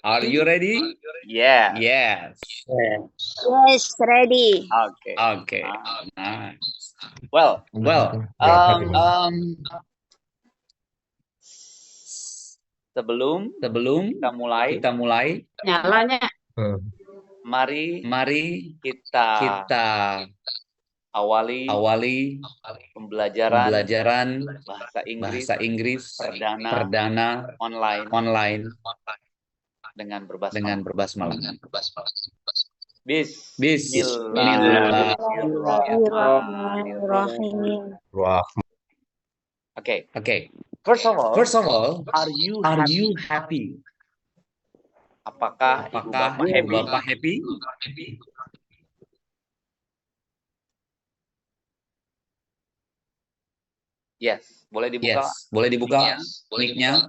Are you ready? Yeah. Yes. Yes, ready. Okay. Okay. Nice. Well, sebelum kita mulai, Nyalanya. mari kita awali pembelajaran bahasa Inggris perdana online dengan berbasmalah. Bismillahirrahmanirrahim. Okay. First of all, are you happy? Apakah ibu bapak happy? Yes, boleh dibuka mic-nya.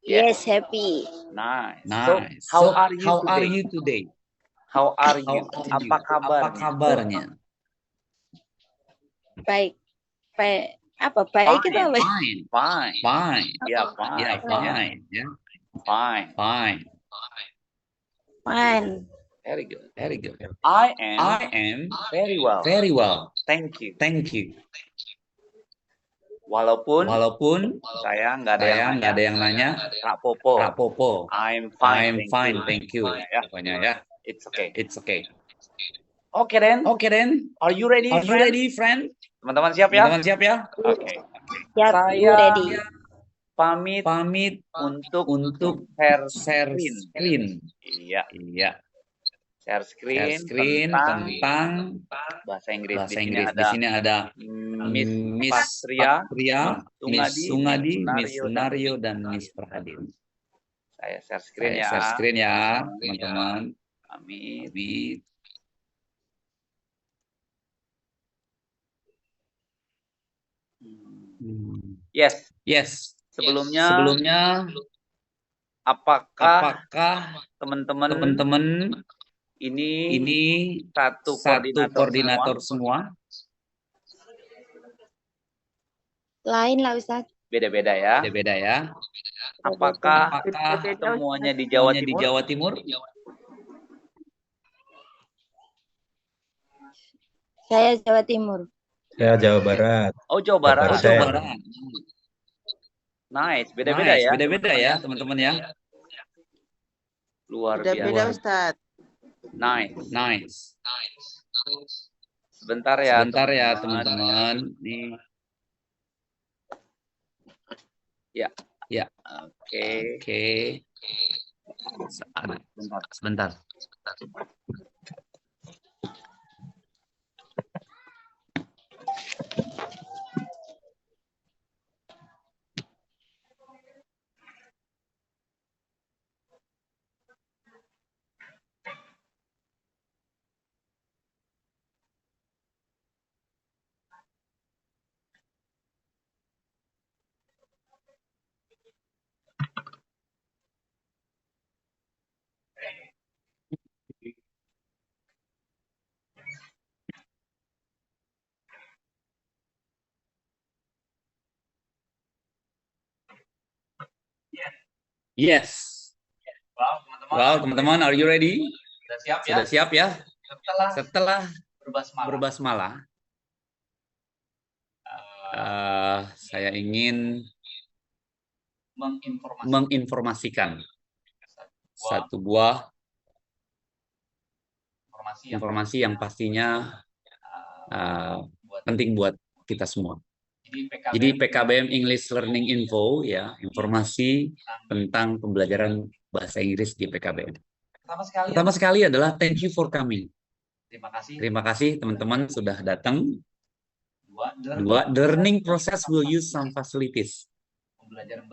Yes, happy. Nice. So, how are you today? How are you? Apa kabarnya? Baik. Apa baik itu apa? Fine. Yeah, fine. Yeah. Fine. Fine. Very good. I am very well. Thank you. Walaupun saya nggak ada yang nanya, Kak Popo. I'm fine, thank you. Pokoknya ya. It's okay. Okay then. Are you ready, friend? Teman-teman siap ya? Siap, Oke. you ready. Pamit untuk share screen. Iya. Share screen tentang bahasa Inggris. Di sini ada Miss Patria, Miss Sungadi, Miss Sunario, dan Miss Perhadin. Saya share screen ya, teman-teman. Amin. Yes. Sebelumnya, apakah teman-teman ini satu koordinator semua? Lain lah, Ustaz. Beda-beda ya. Apakah semuanya di Jawa Timur? Saya Jawa Timur. Saya Jawa Barat. Oh, Jawa Barat. Barat. Nice, beda-beda ya, teman-teman ya. Luar biasa. Beda-beda, Ustaz. Nice. Sebentar ya, teman-teman. Nih. Ya. Oke. Sebentar. Yes. Wow, teman-teman, are you ready? Sudah siap ya? Setelah berbasmalah, saya ingin menginformasikan satu buah informasi yang pastinya penting buat kita semua. Jadi PKBM English Learning Info ya, informasi tentang pembelajaran bahasa Inggris di PKBM. Pertama sekali adalah thank you for coming. Terima kasih teman-teman sudah datang. Dua, the learning process will use some facilities.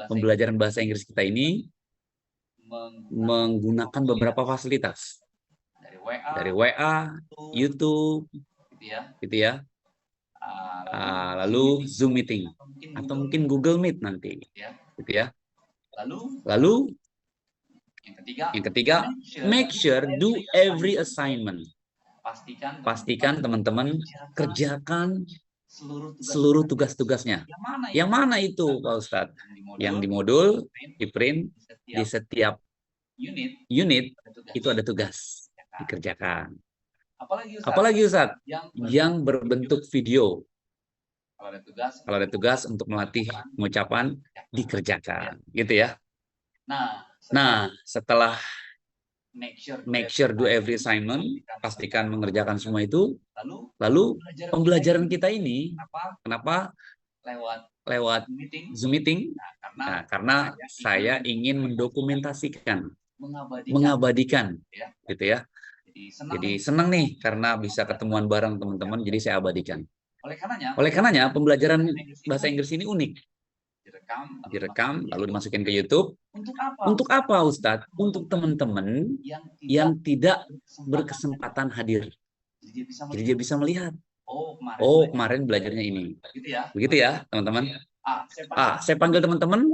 Pembelajaran bahasa Inggris kita ini menggunakan beberapa fasilitas. Dari WA, YouTube, gitu ya. Lalu Zoom meeting atau mungkin Google Meet nanti, gitu ya. Lalu yang ketiga, make sure do every assignment. Pastikan teman-teman kerjakan seluruh tugas-tugasnya. Yang mana itu, Pak Ustadz? Yang di modul, di print, di setiap unit itu ada tugas dikerjakan. Apalagi Ustadz yang berbentuk video. Kalau ada tugas untuk melatih pengucapan dikerjakan, gitu ya. Nah, setelah make sure do every assignment, pastikan mengerjakan semua itu. Lalu pembelajaran kita ini, kenapa lewat Zoom meeting? Nah, karena saya ingin mendokumentasikan, mengabadikan, gitu ya. Jadi senang nih karena bisa ketemuan bareng teman-teman, jadi saya abadikan. Oleh karenanya pembelajaran bahasa Inggris ini unik. Direkam, lalu dimasukin ke YouTube. Untuk apa, Ustadz? Untuk teman-teman yang tidak berkesempatan hadir. Jadi dia bisa melihat. Oh, kemarin belajarnya ini. Begitu ya, teman-teman. Saya panggil teman-teman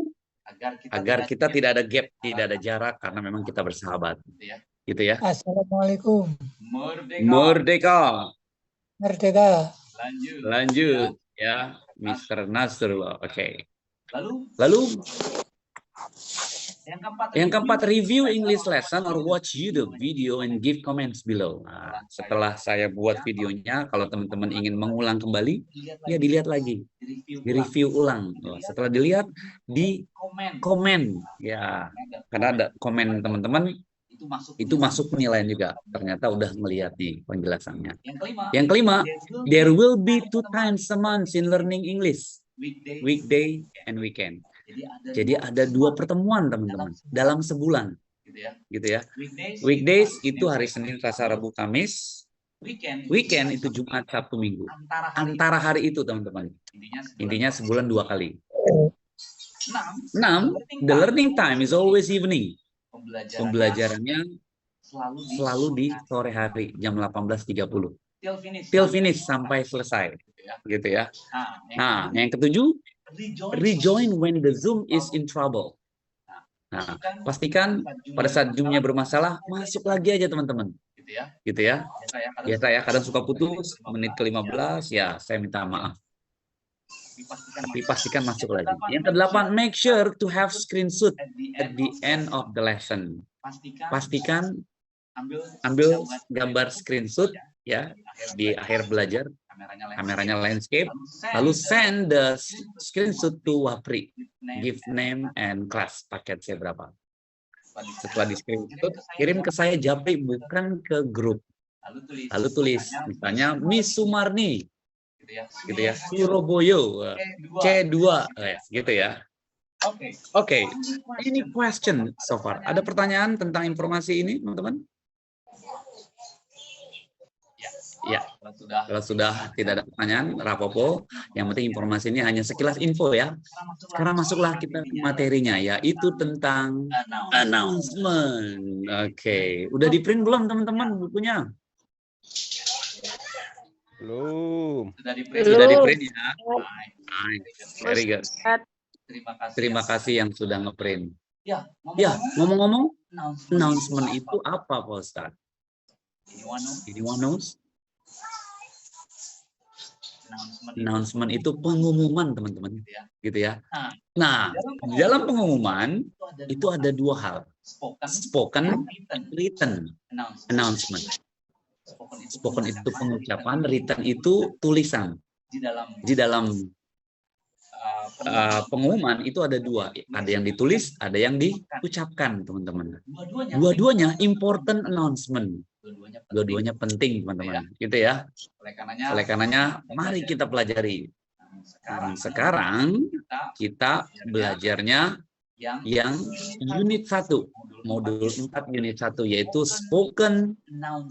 agar kita tidak ada gap, tidak ada jarak, karena memang kita bersahabat. Gitu ya. Assalamualaikum. Merdeka. Merdeka. Lanjut ya, Mr. Nasrullah. Oke. Lalu yang keempat, review English lesson or watch YouTube video and give comments below. Nah, setelah saya buat videonya, kalau teman-teman ingin mengulang kembali, ya dilihat lagi, di-review ulang. Setelah dilihat, di komen ya, karena ada komen teman-teman itu masuk penilaian juga. Ternyata udah melihat nih penjelasannya. Yang kelima, there will be 2 times a month in learning English, weekday and weekend. Jadi ada 2 pertemuan teman-teman dalam sebulan, gitu ya. Weekdays itu hari Senin, Selasa, Rabu, Kamis. Weekend itu Jumat, Sabtu, Minggu. Antara hari itu teman-teman. Intinya sebulan 2 kali. 6, the learning time is always evening. Pembelajarannya selalu di sore hari jam 18.30. Till finish, sampai selesai. Gitu ya. Nah, yang ketujuh, rejoin when the Zoom is in trouble. Nah, pastikan pada saat Zoom-nya bermasalah, masuk lagi aja teman-teman. Gitu ya. Biasa ya, kadang suka putus, menit ke-15, ya saya minta maaf. Tapi pastikan masuk lagi. Yang kedelapan, make sure to have screenshot at the end of the lesson. Pastikan ambil gambar screenshot ya di akhir belajar, kameranya landscape, lalu send the screenshot to Wapri, give name and class, paket saya berapa. Setelah di screenshot, kirim ke saya Japri, bukan ke grup. Lalu tulis misalnya Miss Sumarni, gitu ya, Surabaya C2, gitu ya. Oke. Ini question so far. Ada pertanyaan tentang informasi ini, teman-teman? Ya, kalau sudah tidak ada pertanyaan, rapopo. Yang penting informasi ini hanya sekilas info ya. Sekarang masuklah kita ke materinya, yaitu tentang announcement. Oke, udah di print belum teman-teman bukunya? Belum. Sudah di print ya. Very good. Terima kasih yang sudah ngeprint. Ya, ngomong-ngomong, announcement itu apa, Pak Ustadz? Anyone knows? Announcement itu pengumuman, teman-teman, gitu ya. Nah, di dalam pengumuman itu ada 2 hal, spoken, written announcement. Spoken itu pengucapan, written itu tulisan. Di dalam pengumuman itu ada 2, ada yang ditulis, ada yang diucapkan, teman-teman. Dua-duanya important announcement. Dua-duanya penting, teman-teman, gitu ya. Oleh karenanya, mari kita pelajari. Sekarang kita belajarnya yang unit 1, modul 4 unit 1, yaitu spoken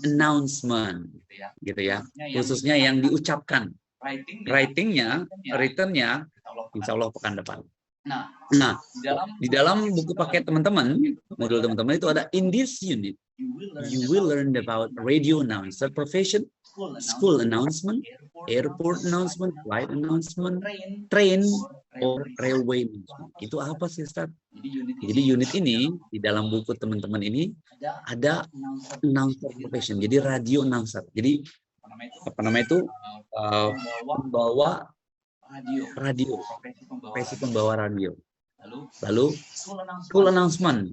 announcement, gitu ya. Khususnya yang diucapkan. Written-nya, insya Allah pekan depan. Nah, di dalam buku paket teman-teman, modul teman-teman itu ada in this unit, you will learn about radio announcer profession, school announcement, airport announcement, flight announcement, train, or railway announcement. Itu apa sih, Ustaz? Jadi unit ini, di dalam buku teman-teman ini, ada announcer profession, jadi radio announcer. Jadi, apa namanya itu? Pembawa radio, profesi pembawa radio. Lalu school announcement,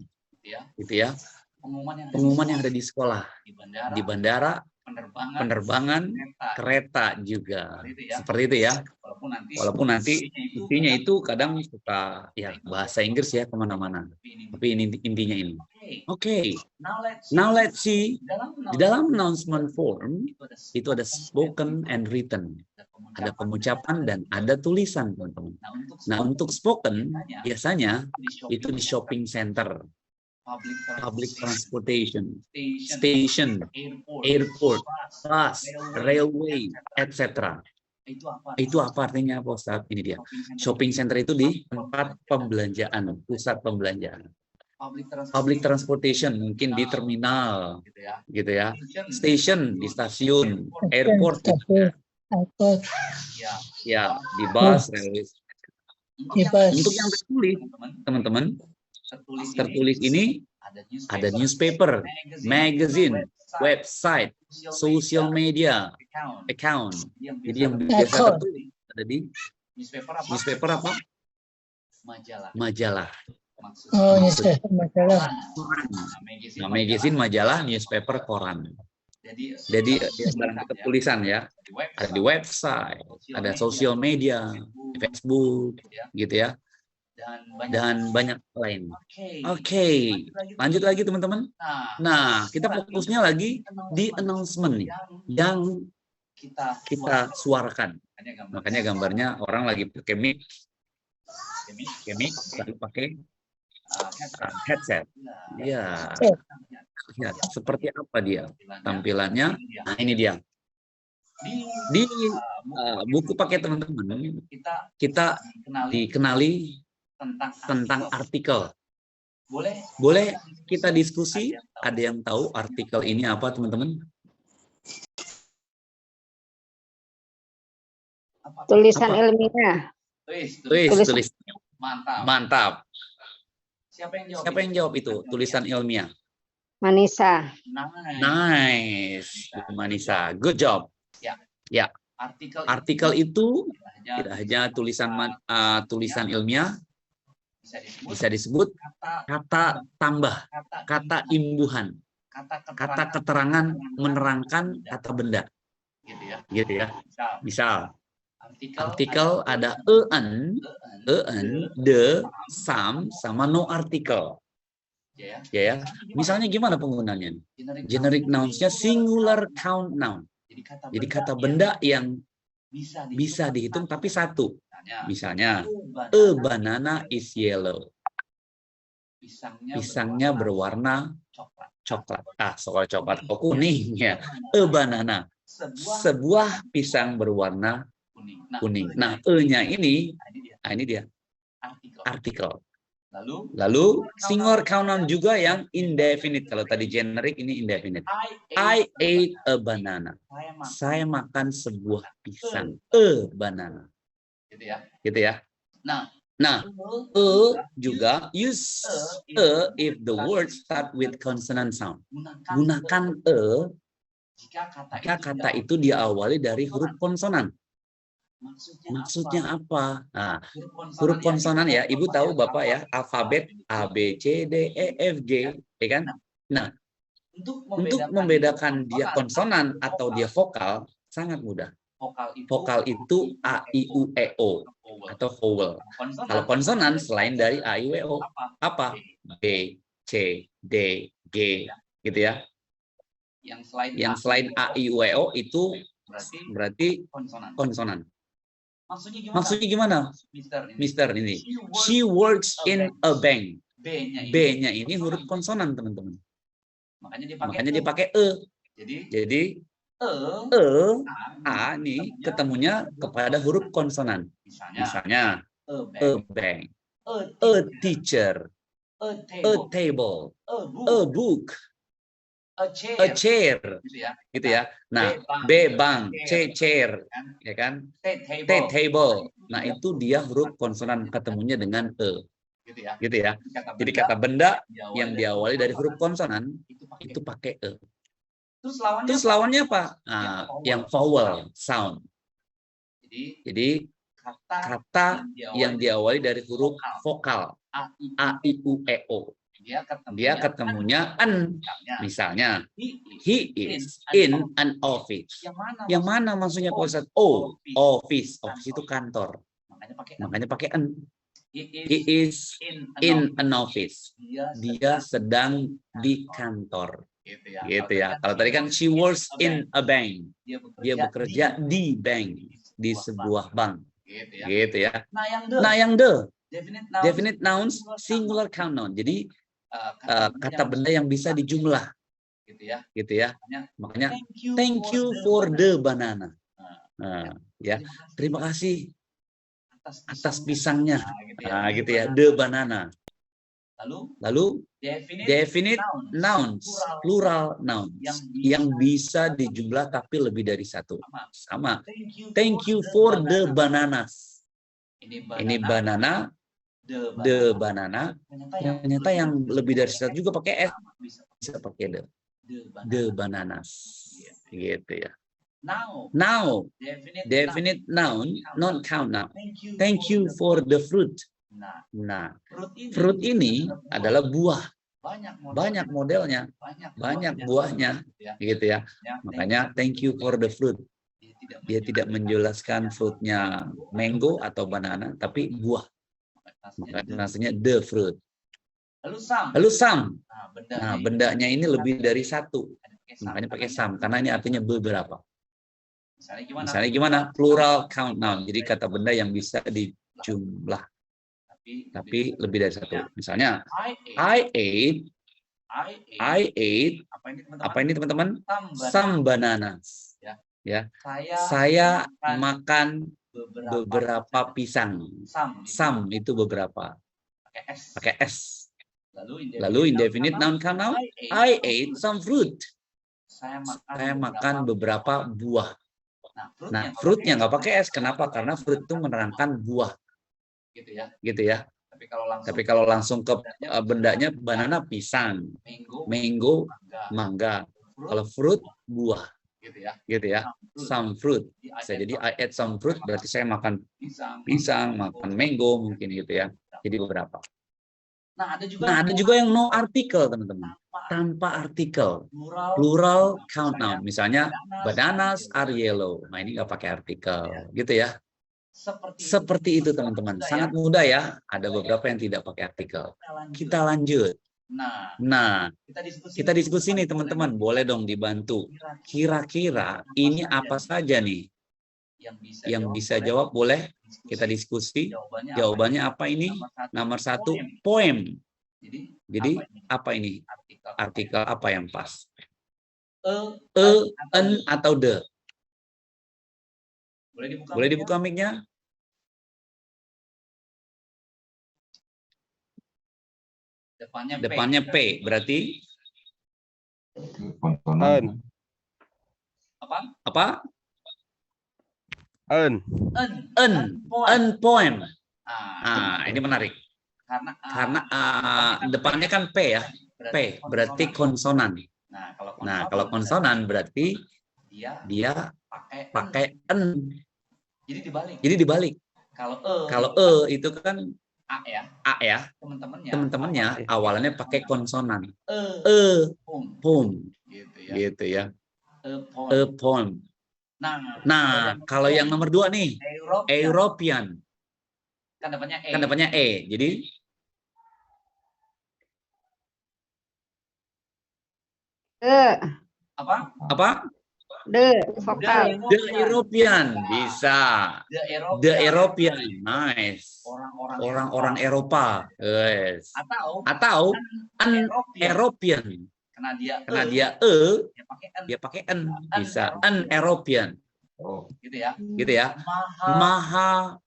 gitu ya. Pengumuman yang ada di sekolah, di bandara, penerbangan, kereta juga. Seperti itu ya. Walaupun nanti intinya itu kadang suka ya bahasa Inggris ya kemana-mana. Tapi ini intinya ini. Oke. Now let's see. Di dalam announcement form itu ada spoken and written. Ada pengucapan dan ada tulisan, teman-teman. Nah, untuk spoken biasanya itu di shopping center, public transportation, station, airport, bus, railway, etc. Itu apa artinya, Pak Ustadz? Ini dia. Shopping center itu di tempat pembelanjaan, pusat pembelanjaan. Public transportation mungkin di terminal, gitu ya. Station di stasiun, airport ya di bus, railway. Untuk yang tertulis, teman-teman, tertulis ini ada newspaper, magazine, website, social media, account. Jadi yang biasa tertulis ada di newspaper apa? Majalah. Oh, majalah. Nah, magazine, majalah, newspaper, koran. Jadi barang tulisan ya, ada di website, ada social media, di Facebook, gitu ya. Dan banyak lain. Oke, lanjut lagi teman-teman. Nah, kita fokusnya lagi di announcement yang kita suarakan. Makanya gambarnya orang lagi pakai mic, lalu pakai headset. Ya, seperti apa dia tampilannya? Nah, ini dia. Di buku paket teman-teman, kita dikenali tentang artikel. Boleh kita diskusi? Ada yang tahu artikel ini apa, teman-teman? Tulisan ilmiah. Tulis. Mantap. Siapa yang jawab itu? Tulisan ilmiah. Manisa. Nice, Manisa. Good job. Ya. Artikel itu tidak hanya tulisan ilmiah, bisa disebut kata tambah, kata imbuhan, kata keterangan menerangkan kata benda. Gitu ya. Misal, artikel ada en, the, some, sama no artikel. Ya. Misalnya gimana penggunaannya? Generic nouns-nya singular count noun. Jadi kata benda yang bisa dihitung tapi satu. Misalnya, a banana is yellow. Pisangnya berwarna coklat. Soal coklat kok kuning ya. A banana. Sebuah pisang berwarna kuning. Nah, e-nya ini dia. Artikel. Lalu singular count noun juga yang indefinite. Kalau tadi generic, ini indefinite. I ate a banana. Saya makan sebuah pisang. A banana. Gitu ya. Nah, juga use if the word start with consonant sound. Gunakan jika kata itu diawali dari huruf konsonan. Maksudnya apa? Nah, huruf konsonan ya, Ibu tahu Bapak ya, alfabet A, B, C, D, E, F, G, ya kan? Nah, untuk membedakan dia konsonan atau dia vokal, sangat mudah. Vokal itu A, I, U, E, O, atau vowel. Kalau konsonan, selain dari A, I, U, E, O, apa? B, C, D, G, gitu ya. Yang selain A, I, U, E, O itu berarti konsonan. Maksudnya gimana? Mister ini. She works in a bank. B-nya ini huruf konsonan, teman-teman. Makanya dia pakai e. Jadi A ini ketemunya kepada huruf konsonan. Misalnya a bank, a teacher, a table, a book, a chair, gitu ya. Nah, B bank, C chair, ya kan? T table. Nah, itu dia huruf konsonan ketemunya dengan e, gitu ya. Jadi kata benda yang diawali dari huruf konsonan itu pakai e. Terus lawannya apa? Nah, yang vowel sound. Jadi kata yang diawali dari huruf vokal A, I, U, E, O. Dia ketemunya an. Misalnya, he is in an office. Yang mana maksudnya Pak Ustadz? Oh, office. Office itu kantor. Makanya pakai an. He is in an office. Dia sedang di kantor. Gitu ya. Kalau tadi kan she works in a bank. Dia bekerja di bank, di sebuah bank. Gitu ya. Nah, yang the definite nouns, singular count noun. Jadi kata benda yang bisa dijumlah. Gitu ya. Makanya thank you for the banana. Nah, ya. Terima kasih atas pisangnya. Nah, gitu ya. The banana. Lalu definite nouns, plural nouns yang bisa dijumlah tapi lebih dari satu. Sama. Thank you for the bananas. Ini banana, the banana. Ternyata yang lebih dari satu juga pakai s. Bisa pakai the bananas. Gitu ya. Now, definite noun, non count noun. Thank you for the fruit. Nah, fruit ini adalah buah. Banyak modelnya, banyak buahnya, gitu ya. Makanya thank you for the fruit. Dia tidak menjelaskan fruitnya mango atau banana, tapi buah. Makanya maksudnya the fruit. Lalu some. Nah, bendanya ini lebih dari satu. Makanya pakai some, karena ini artinya beberapa. Misalnya gimana? Plural count noun. Jadi kata benda yang bisa dijumlah. Tapi lebih dari satu. Misalnya, I ate. Apa ini teman-teman? Some bananas. Ya. Saya makan beberapa pisang. Some itu beberapa. Pakai S. Lalu indefinite noun count noun. I ate some fruit. Saya makan beberapa buah. Nah, fruitnya nggak pakai S. Kenapa? Karena fruit itu menerangkan buah. Gitu ya. Tapi kalau langsung ke bendanya, banana pisang, mango mangga. Kalau fruit buah. Gitu ya. Some fruit. Jadi I ate some fruit berarti saya makan pisang, makan mango mungkin gitu ya. Jadi beberapa. Nah, ada juga yang no artikel, teman-teman. Tanpa artikel. Plural count noun. Misalnya, bananas are yellow. Nah, ini nggak pakai artikel. Gitu ya. Seperti itu, teman-teman. Sangat mudah ya. Ada beberapa yang tidak pakai artikel. Kita lanjut. Nah, kita diskusi nih, teman-teman. Boleh dong dibantu. Kira-kira ini apa saja nih? Yang bisa jawab boleh kita diskusi. Jawabannya apa ini? Nomor 1, poem. Jadi apa ini? Artikel apa yang pas? An atau the? Boleh dibuka mic-nya? Depannya P, berarti? An. Apa? An. Poem. Nah, ini menarik. Karena depannya kan P ya. P, berarti konsonan. Nah, kalau konsonan berarti dia pakai N. Jadi dibalik. Kalau itu kan A ya. Teman-temannya awalnya pakai konsonan. Poem. Gitu ya. Poem. Nah, kalau yang nomor 2 nih, European. Kan depannya E. Jadi apa? The vokal. The European. Bisa. The European. Nice. Orang-orang Eropa. Yes. Atau an European. Karena dia dia pakai N. Bisa. An European. Gitu ya. Maha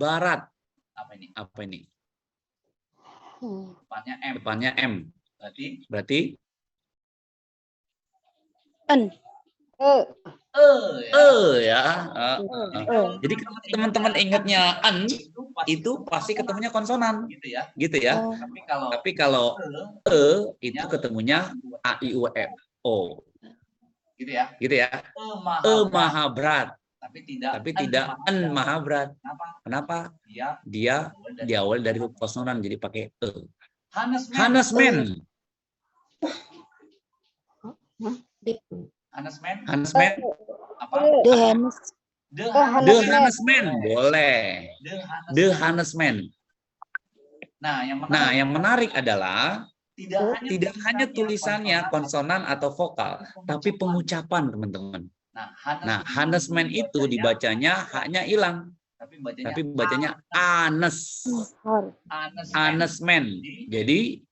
Barat. Apa ini? Depannya M. Berarti N. Ya. Jadi kalau teman-teman ingatnya an itu pasti ketemunya konsonan. Gitu ya. Tapi kalau itu ketemunya A, I, U, E, O. Gitu ya. Maha berat. Tapi tidak an maha berat. Kenapa? Dia diawali dari huruf konsonan jadi pakai e. Harassment. Harassment. The Hanes. The harassment boleh. The harassment. Nah, yang menarik adalah tidak hanya tulisannya konsonan atau vokal, tapi pengucapan, teman-teman. Nah, harassment itu dibacanya haknya hilang, tapi bacanya anes. Harassment. Jadi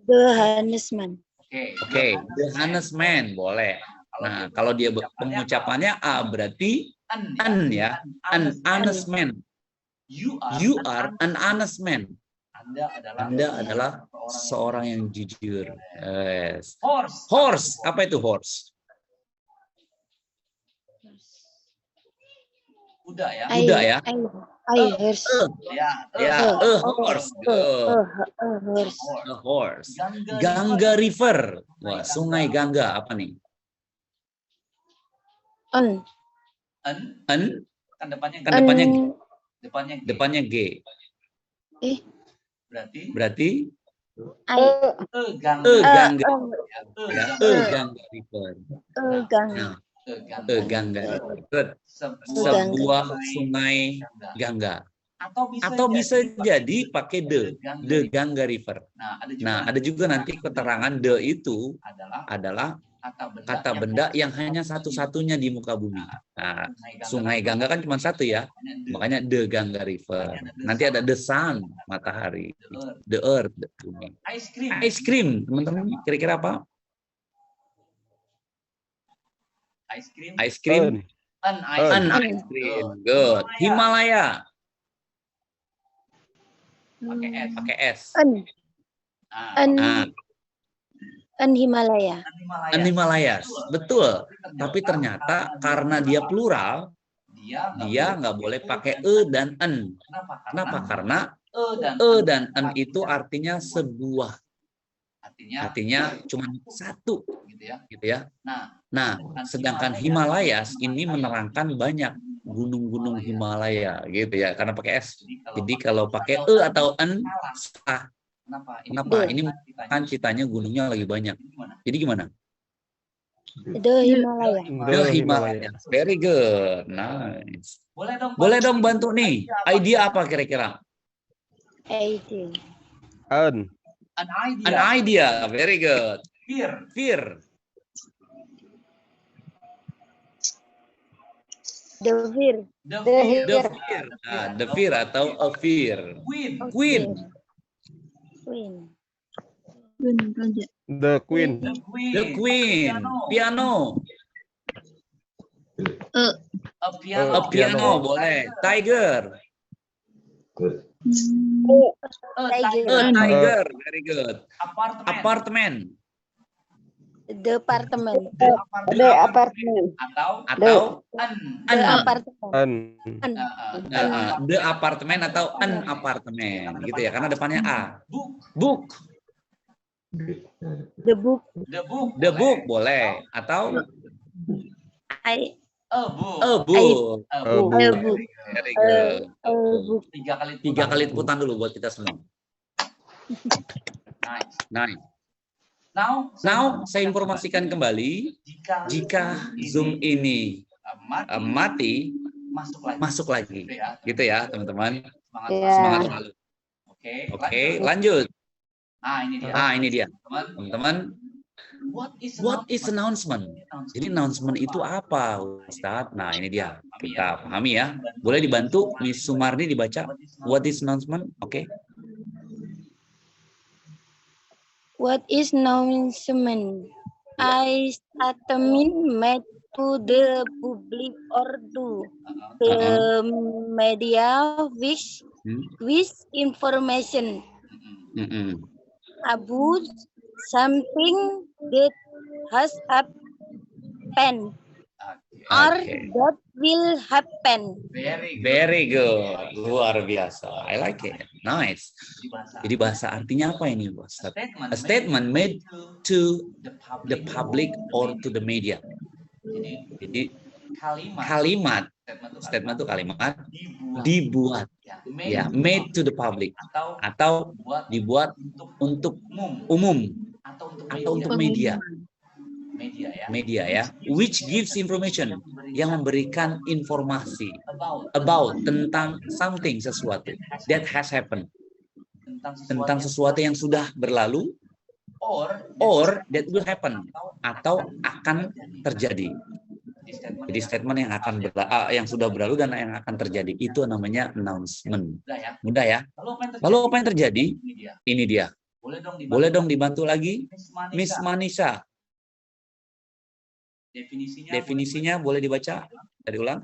The Hanesman. Oke, the harassment boleh. Nah, kalau dia pengucapannya a berarti an ya, an honest man. You are an honest man. Anda adalah seorang yang jujur. Yes. Horse, apa itu horse? Kuda ya. Horse. Ya, a horse. A horse. Gangga River. Wah, Sungai Gangga apa nih? An. Kan depannya G. Berarti Gangga. Ya, Gangga River. Gangga River. Sebuah sungai Gangga. Atau bisa jadi pakai the Gangga River. Nah, ada juga nanti keterangan the itu adalah kata benda yang hanya satu-satunya di muka bumi. Nah, Sungai Gangga kan cuma satu ya, makanya the Gangga River. Nanti ada the sun, matahari, the earth, the bumi. Ice cream, teman-teman, kira-kira apa? Ice cream. An ice cream, good. Himalaya. Pakai S. An Himalaya. An Himalayas, betul. Tapi ternyata karena dia plural, dia nggak boleh pakai e dan en. Kenapa? Karena e dan en itu artinya sebuah. Artinya cuma satu, gitu ya. Nah, sedangkan Himalayas ini menerangkan banyak gunung-gunung Himalaya, gitu ya. Karena pakai S. Jadi kalau pakai e atau en, sah. Kenapa? Ini kan ceritanya gunungnya lagi banyak. Jadi gimana? The Himalaya. The Himalaya. Very good. Nice. Boleh dong bantu nih. Idea apa kira-kira? An idea. Very good. Fear. The Fear. The fear atau a fear. Queen. The Queen. The Queen. Piano. A piano boleh. Tiger. Tiger. Very good. Apartment. Departemen. Atau Apartemen. the apartemen atau an apartemen gitu ya, karena depannya a. Book. The Book. The book boleh atau A book. Very good. book. 3 kali tepukan dulu buat kita semua. Nice. Now saya informasikan kembali, jika Zoom ini mati, masuk lagi, gitu ya teman-teman. Semangat selalu. Oke, lanjut. Ini dia, teman-teman. What is announcement? Jadi announcement itu apa, Ustadz? Nah, ini dia. Kita pahami ya. Boleh dibantu Miss Sumarni dibaca. What is announcement? Oke. What is announcement? A statement made to the public or to the media with information about something that has happened or that will happen. Very good. Luar biasa. I like it. Nice. Jadi bahasa artinya apa ini, Bos? A statement made to the public or to the media. Jadi kalimat, statement itu kalimat dibuat, ya, made to the public, atau dibuat untuk umum atau untuk media, ya, which gives information, yang memberikan informasi about, tentang something, sesuatu that has happened, tentang sesuatu yang sudah berlalu, or that will happen, atau akan terjadi. Jadi statement yang yang sudah berlalu dan yang akan terjadi itu namanya announcement. Mudah ya. Lalu apa yang terjadi? Ini dia. Boleh dong dibantu lagi, Miss Manisa. Definisinya boleh dibaca dari ulang.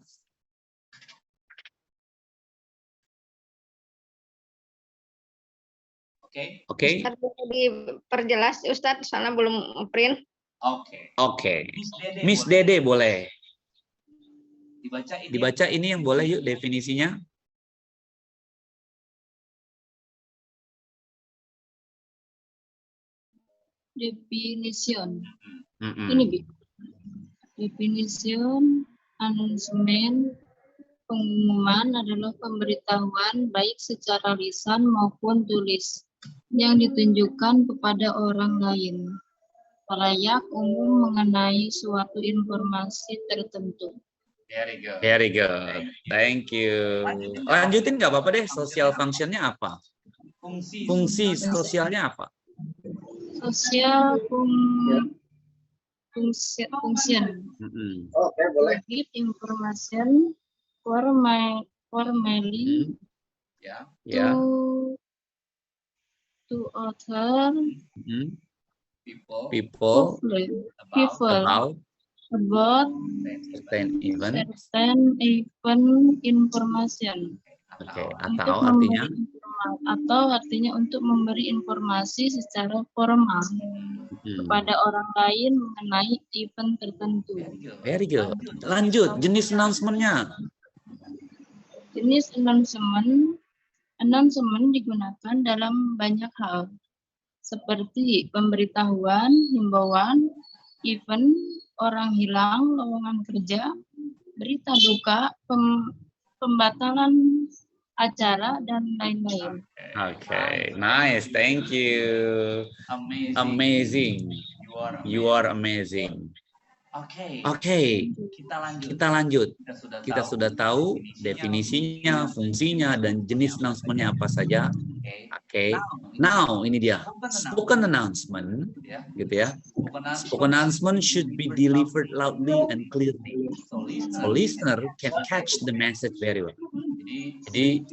Oke. Ustadz bisa diperjelas, Ustadz, soalnya belum print. Oke. Miss Dede boleh. Dibaca ini yang boleh yuk definisinya. Definition. Ini Bi. Definition, announcement, pengumuman adalah pemberitahuan baik secara lisan maupun tulis yang ditunjukkan kepada orang lain, khalayak umum mengenai suatu informasi tertentu. Very good. Thank you. Lanjutin nggak apa-apa deh. Social functionnya apa? Fungsi sosialnya apa? Social function. Oke, boleh. Give information formally to other people about certain event information. Oke, atau artinya untuk memberi informasi secara formal kepada orang lain mengenai event tertentu. Very good. Lanjut, jenis announcement-nya. Jenis announcement digunakan dalam banyak hal, seperti pemberitahuan, himbauan, event, orang hilang, lowongan kerja, berita duka, pembatalan acara, dan lain-lain. Okay, nice. Thank you. Amazing. You are amazing. Oke, kita lanjut. Kita sudah tahu definisinya, fungsinya, dan jenis announcement-nya apa saja. Oke. Now, ini dia. Spoken announcement, gitu ya. Spoken announcement should be delivered loudly and clearly, so listener can catch the message very well. Jadi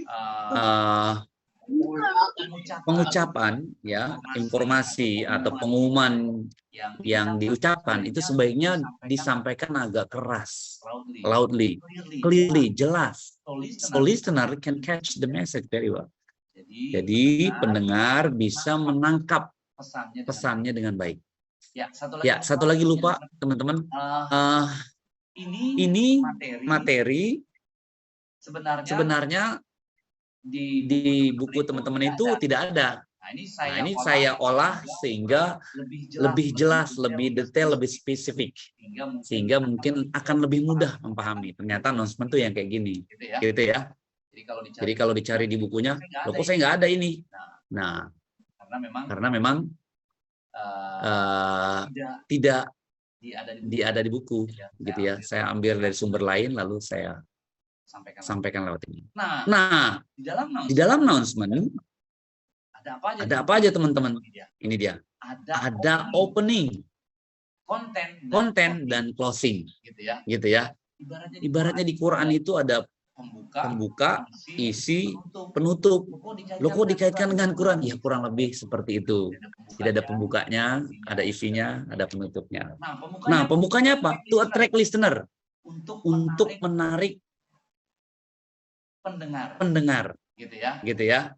pengucapan, ya, informasi atau pengumuman yang diucapkan itu sebaiknya disampaikan agak keras, loudly, clearly, jelas, so listener can catch the message very well. Jadi pendengar bisa menangkap pesannya dengan baik. Ya, satu lagi lupa teman-teman. Ini materi sebenarnya di buku teman-teman itu tidak ada. Nah, ini saya olah sehingga lebih jelas, lebih detail, lebih spesifik, sehingga mungkin akan lebih mudah memahami. Ternyata announcement tuh yang kayak gini, gitu ya. Jadi kalau dicari di bukunya, loh kok saya nggak ada ini. Nah, karena memang tidak ada di buku, gitu ya. Saya ambil dari sumber lain, lalu saya sampaikan lewat ini. Nah, di dalam announcement ada apa aja teman-teman? Ini dia. Ada opening, konten, dan closing, gitu ya. Ibaratnya di Quran itu ada pembuka, isi, penutup. Loh kok dikaitkan dengan Quran? Ya kurang lebih seperti itu. Tidak ada pembukanya, ada isinya, ada penutupnya. Nah, pembukanya apa? To attract listener. Untuk menarik pendengar, gitu ya.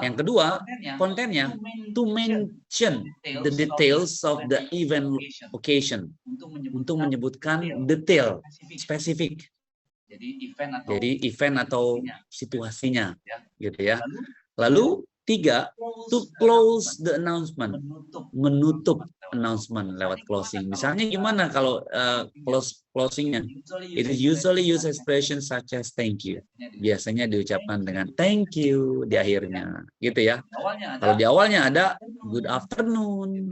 Yang kedua, kontennya to mention the details of the event occasion, untuk menyebutkan detail, spesifik. Jadi event atau situasinya, gitu ya. Lalu 3, to close the announcement, menutup announcement lewat closing. Misalnya gimana kalau closingnya? It is usually use expression such as thank you. Biasanya diucapkan dengan thank you di akhirnya, gitu ya. Kalau di awalnya ada good afternoon,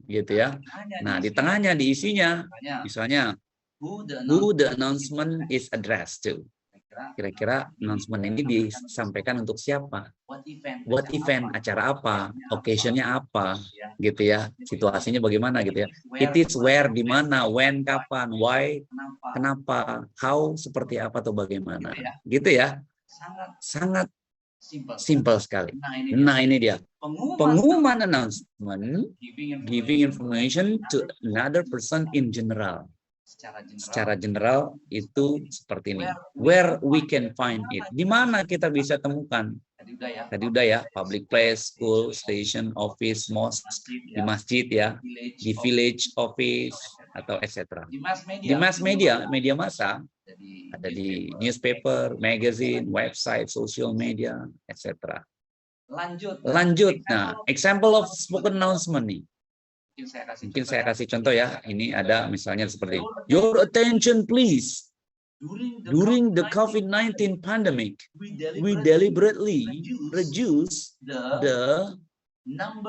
gitu ya. Nah, di tengahnya diisinya, misalnya who the announcement is addressed to. Kira-kira announcement ini disampaikan untuk siapa? What event, acara apa, occasionnya apa, gitu ya, situasinya bagaimana gitu ya. It is where, di mana, when, kapan, why, kenapa, how, seperti apa atau bagaimana, gitu ya. Sangat simple sekali. Nah ini dia, pengumuman announcement, giving information to another person in general. Secara general itu seperti ini. Where we can find it. Di mana kita bisa temukan? Tadi udah ya, public place, school, station, office, mosque, di masjid ya, di village office atau etc. Di mass media, media massa, ada di newspaper, magazine, website, social media, etc. Lanjut. Nah, example of spoken announcement nih. Mungkin saya kasih contoh ya. Ini ada misalnya seperti your attention please. During the COVID-19 pandemic, we deliberately reduce the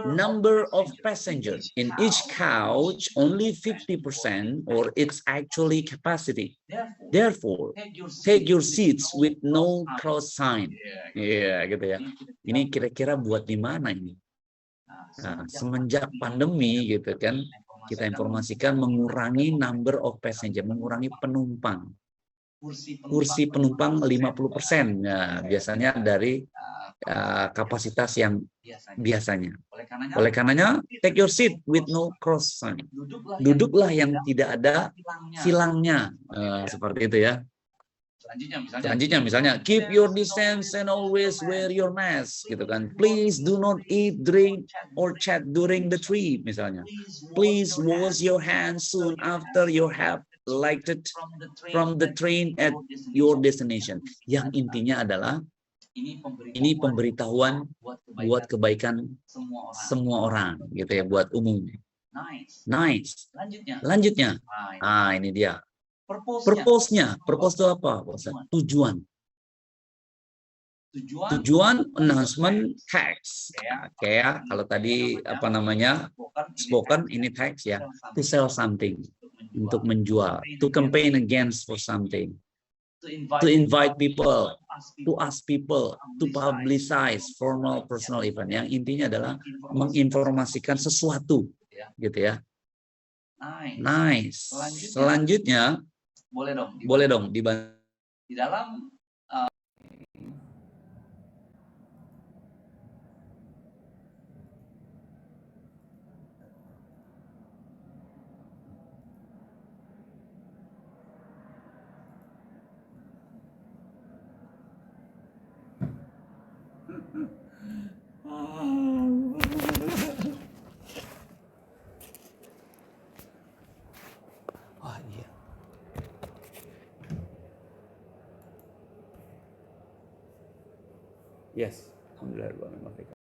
number of passengers in each couch only 50% or its actually capacity. Therefore, take your seats with no cross sign. Iya, gitu ya. Ini kira-kira buat di mana ini? Nah, semenjak pandemi gitu kan, kita informasikan mengurangi number of passenger, mengurangi penumpang. Kursi penumpang 50%. Nah, biasanya dari kapasitas yang biasanya. Oleh karenanya, take your seat with no cross sign. Duduklah yang tidak ada silangnya. Seperti itu ya. Selanjutnya misalnya keep your distance and always wear your mask gitu kan. Please do not eat, drink or chat during the trip misalnya. Please wash your hands soon after you have alighted from the train at your destination. Yang intinya adalah ini pemberitahuan buat kebaikan semua orang gitu ya, buat umum. Nice. Lanjutnya. Ah, ini dia. Purpose-nya. Purpose itu apa? Tujuan. Tujuan announcement text. Kayak kalau tadi apa namanya? Spoken, ini text ya. To sell something. Untuk menjual. To campaign against for something. To invite people. To ask people. To publicize formal personal event. Yang intinya adalah menginformasikan sesuatu. Gitu ya. Nice. Selanjutnya, boleh dong dibantu. Di dalam iya. Yes, alhamdulillah.